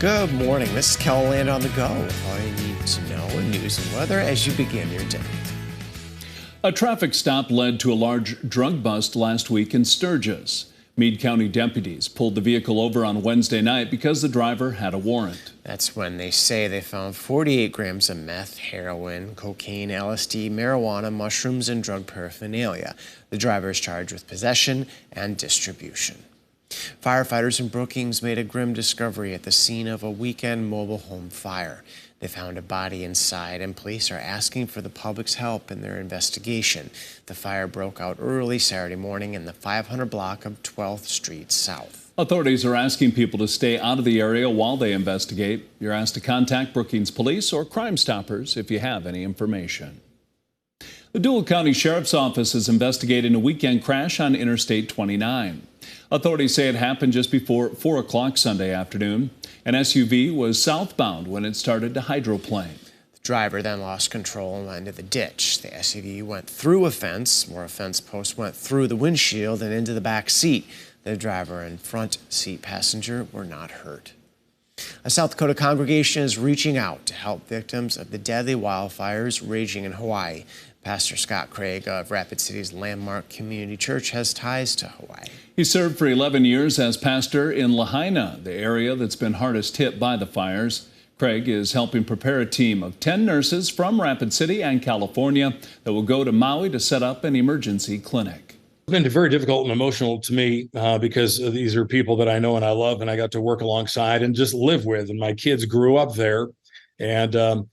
Good morning. This is Kelland on the go with all you need to know in news and weather as you begin your day. A traffic stop led to a large drug bust last week in Sturgis. Meade County deputies pulled the vehicle over on Wednesday night because the driver had a warrant. That's when they say they found 48 grams of meth, heroin, cocaine, LSD, marijuana, mushrooms, and drug paraphernalia. The driver is charged with possession and distribution. Firefighters in Brookings made a grim discovery at the scene of a weekend mobile home fire. They found a body inside, and police are asking for the public's help in their investigation. The fire broke out early Saturday morning in the 500 block of 12th Street South. Authorities are asking people to stay out of the area while they investigate. You're asked to contact Brookings Police or Crime Stoppers if you have any information. The Dual County Sheriff's Office is investigating a weekend crash on Interstate 29. Authorities say it happened just before 4 o'clock Sunday afternoon. An SUV was southbound when it started to hydroplane. The driver then lost control and went into the ditch. The SUV went through a fence, where a fence post went through the windshield and into the back seat. The driver and front seat passenger were not hurt. A South Dakota congregation is reaching out to help victims of the deadly wildfires raging in Hawaii. Pastor Scott Craig of Rapid City's Landmark Community Church has ties to Hawaii. He served for 11 years as pastor in Lahaina, the area that's been hardest hit by the fires. Craig is helping prepare a team of 10 nurses from Rapid City and California that will go to Maui to set up an emergency clinic. It's been very difficult and emotional to me because these are people that I know and I love and I got to work alongside and just live with. And my kids grew up there. And,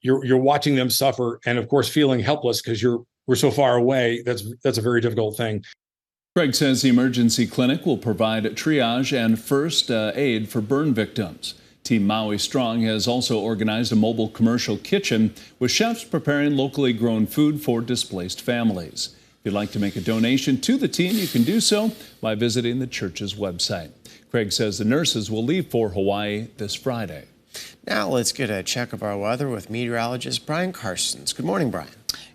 you're watching them suffer and, of course, feeling helpless because we're so far away. That's a very difficult thing. Craig says the emergency clinic will provide triage and first aid for burn victims. Team Maui Strong has also organized a mobile commercial kitchen with chefs preparing locally grown food for displaced families. If you'd like to make a donation to the team, you can do so by visiting the church's website. Craig says the nurses will leave for Hawaii this Friday. Now let's get a check of our weather with meteorologist Brian Carstens. Good morning, Brian.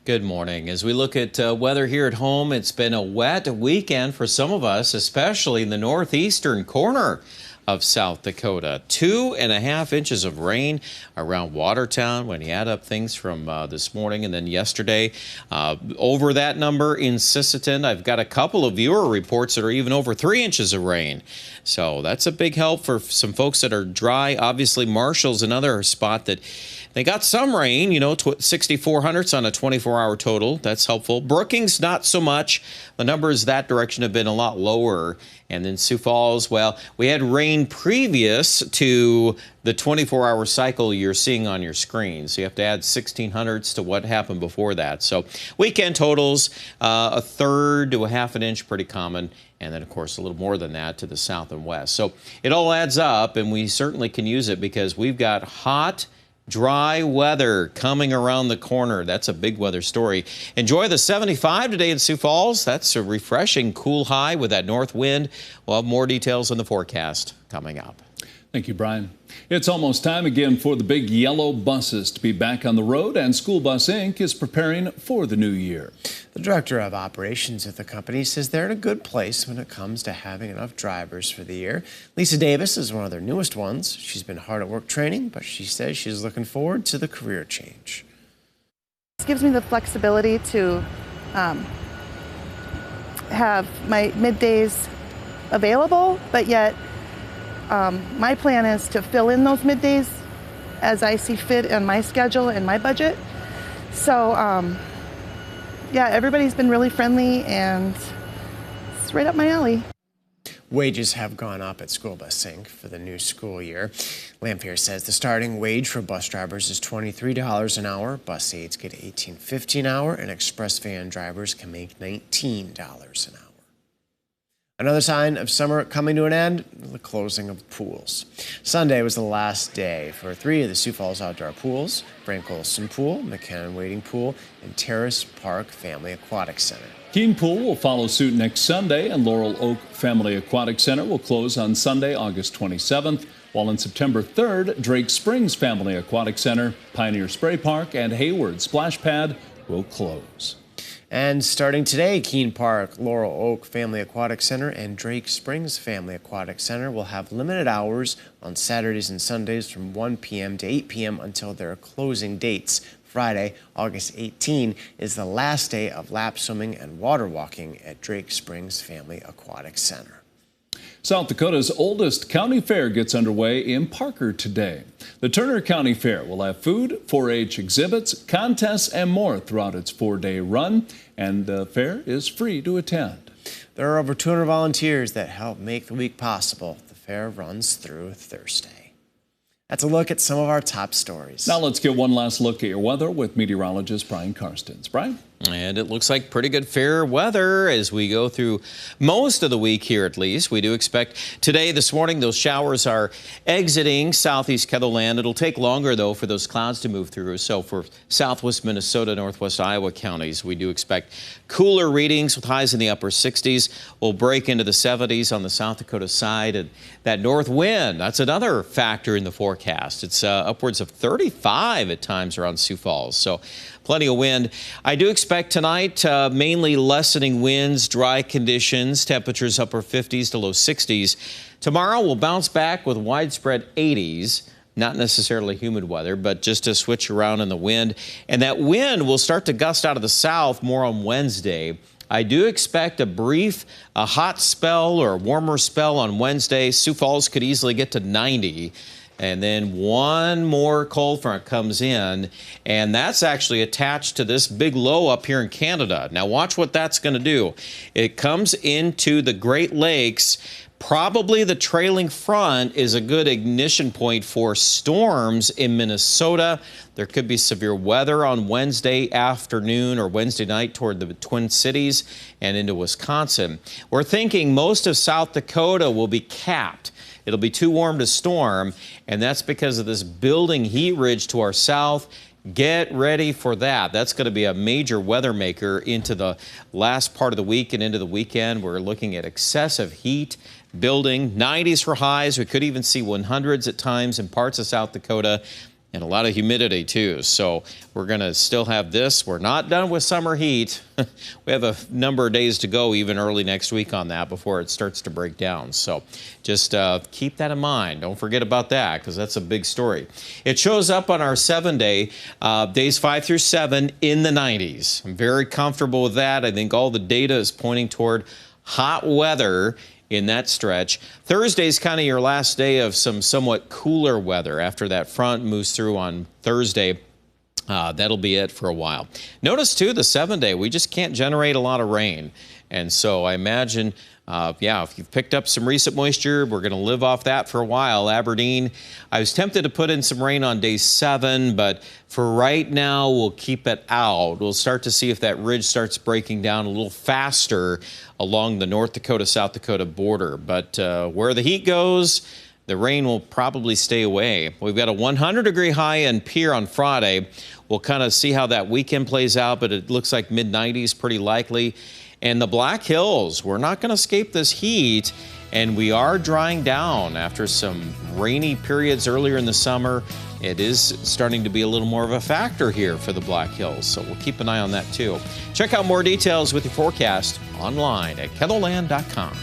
Good morning. As we look at weather here at home, it's been a wet weekend for some of us, especially in the northeastern corner of South Dakota. 2.5 inches of rain around Watertown when you add up things from this morning and then yesterday. Over that number in Sisseton, I've got a couple of viewer reports that are even over 3 inches of rain. So that's a big help for some folks that are dry. Obviously, Marshall's another spot that they got some rain, 6,400s on a 24-hour total. That's helpful. Brookings, not so much. The numbers that direction have been a lot lower. And then Sioux Falls, well, we had rain previous to the 24-hour cycle you're seeing on your screen. So you have to add 1,600s to what happened before that. So weekend totals, a third to a half an inch, pretty common. And then, of course, a little more than that to the south and west. So it all adds up, and we certainly can use it because we've got hot, dry weather coming around the corner. That's a big weather story. Enjoy the 75 today in Sioux Falls. That's a refreshing, cool high with that north wind. We'll have more details on the forecast coming up. Thank you, Brian. It's almost time again for the big yellow buses to be back on the road, and School Bus Inc. is preparing for the new year. The director of operations at the company says they're in a good place when it comes to having enough drivers for the year. Lisa Davis is one of their newest ones. She's been hard at work training, but she says she's looking forward to the career change. This gives me the flexibility to have my middays available, but yet my plan is to fill in those middays as I see fit in my schedule and my budget. So, yeah, everybody's been really friendly and it's right up my alley. Wages have gone up at School Bus Inc. for the new school year. Lamphere says the starting wage for bus drivers is $23 an hour. Bus aides get $18.50 an hour, and express van drivers can make $19 an hour. Another sign of summer coming to an end, the closing of pools. Sunday was the last day for 3 of the Sioux Falls outdoor pools: Frank Olson Pool, McKinnon Wading Pool, and Terrace Park Family Aquatic Center. Keene Pool will follow suit next Sunday, and Laurel Oak Family Aquatic Center will close on Sunday, August 27th, while on September 3rd, Drake Springs Family Aquatic Center, Pioneer Spray Park, and Hayward Splash Pad will close. And starting today, Keene Park, Laurel Oak Family Aquatic Center, and Drake Springs Family Aquatic Center will have limited hours on Saturdays and Sundays from 1 p.m. to 8 p.m. until their closing dates. Friday, August 18, is the last day of lap swimming and water walking at Drake Springs Family Aquatic Center. South Dakota's oldest county fair gets underway in Parker today. The Turner County Fair will have food, 4-H exhibits, contests, and more throughout its 4-day run, and the fair is free to attend. There are over 200 volunteers that help make the week possible. The fair runs through Thursday. That's a look at some of our top stories. Now let's get one last look at your weather with meteorologist Brian Karstens. Brian? And it looks like pretty good fair weather as we go through most of the week here at least. We do expect today, this morning, those showers are exiting southeast KETHLAND. It'll take longer, though, for those clouds to move through. So for southwest Minnesota, northwest Iowa counties, we do expect cooler readings with highs in the upper 60s. We'll break into the 70s on the South Dakota side. And that north wind, that's another factor in the forecast. It's upwards of 35 at times around Sioux Falls. So plenty of wind. I do expect tonight mainly lessening winds, dry conditions, temperatures upper 50s to low 60s. Tomorrow we'll bounce back with widespread 80s. Not necessarily humid weather, but just a switch around in the wind. And that wind will start to gust out of the south more on Wednesday. I do expect a hot spell or a warmer spell on Wednesday. Sioux Falls could easily get to 90. And then one more cold front comes in, and that's actually attached to this big low up here in Canada. Now watch what that's going to do. It comes into the Great Lakes. Probably the trailing front is a good ignition point for storms in Minnesota. There could be severe weather on Wednesday afternoon or Wednesday night toward the Twin Cities and into Wisconsin. We're thinking most of South Dakota will be capped. It'll be too warm to storm, and that's because of this building heat ridge to our south. Get ready for that. That's going to be a major weather maker into the last part of the week and into the weekend. We're looking at excessive heat building, 90s for highs. We could even see 100s at times in parts of South Dakota. And a lot of humidity, too. So we're going to still have this. We're not done with summer heat. We have a number of days to go, even early next week on that, before it starts to break down. So just keep that in mind. Don't forget about that, because that's a big story. It shows up on our 7-day, days 5 through 7, in the 90s. I'm very comfortable with that. I think all the data is pointing toward hot weather in that stretch. Thursday's kind of your last day of some somewhat cooler weather after that front moves through on Thursday. That'll be it for a while. Notice, too, the 7-day, we just can't generate a lot of rain. And so I imagine, if you've picked up some recent moisture, we're going to live off that for a while. Aberdeen, I was tempted to put in some rain on day 7, but for right now, we'll keep it out. We'll start to see if that ridge starts breaking down a little faster along the North Dakota-South Dakota border. But where the heat goes, the rain will probably stay away. We've got a 100-degree high in Pierre on Friday. We'll kind of see how that weekend plays out, but it looks like mid-90s pretty likely. And the Black Hills, we're not going to escape this heat, and we are drying down after some rainy periods earlier in the summer. It is starting to be a little more of a factor here for the Black Hills, so we'll keep an eye on that too. Check out more details with your forecast online at KETHLAND.com.